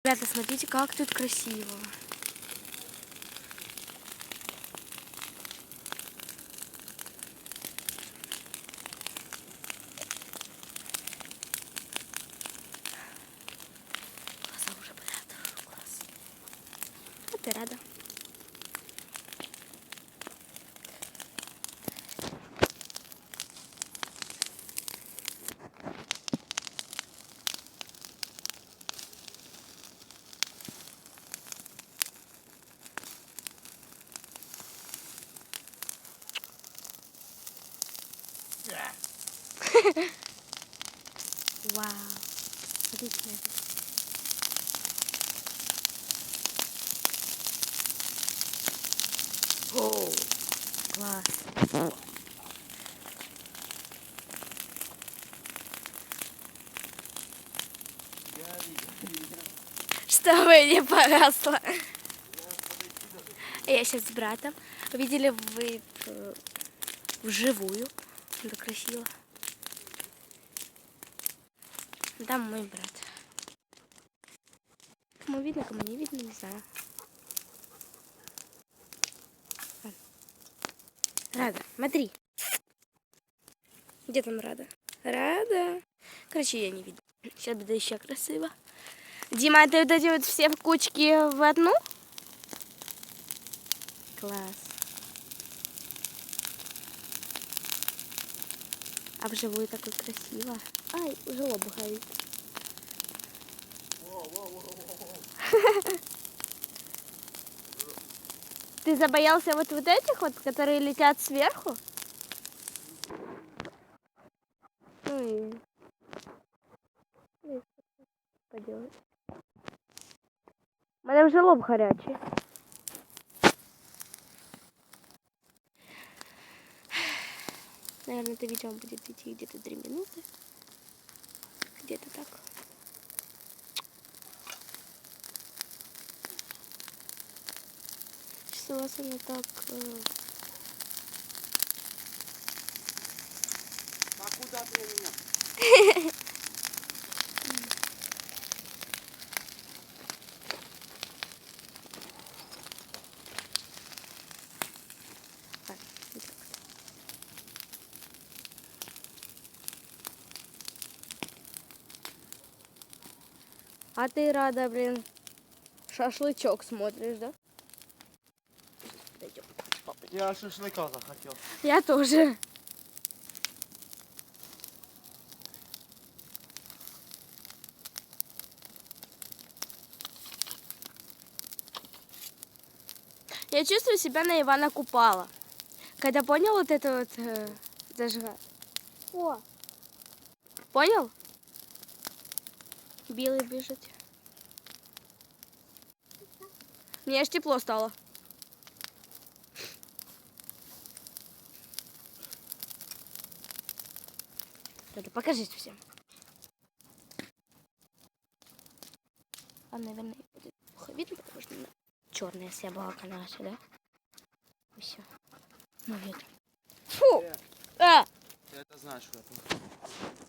Ребята, смотрите, как тут красиво. Глаза уже болят. Класс. Вот и рада. Вау. Смотрите на это. Оу. Класс. Чтобы не погасло. Я сейчас с братом. Видели вы вживую. Это красиво. Там мой брат. Кому видно, кому не видно, не знаю. Рада, смотри. Где там Рада? Рада. Короче, я не видела. Сейчас будет еще красиво. Дима, ты вот эти вот все кучки в одну? Класс. А вживую так вот красиво. Ай, уже лоб горит. Ты забоялся вот этих вот, которые летят сверху? Ну и поделать. У мене вже лоб гарячий. Наверное, это видео будет идти где-то 3 минуты. Где-то так. Сейчас у вас оно так... А куда ты меня? А ты рада, блин, шашлычок смотришь, да? Я шашлыка захотел. Я тоже. Я чувствую себя на Ивана Купала. Когда понял вот это вот зажигать. О! Понял? Белый бежит. Мне аж тепло стало. Надо покажись всем. А, наверное, будет плохо видно, потому что черная собака наша, да? И все. Ну, это. Фу! А! Ты это знаешь, что это?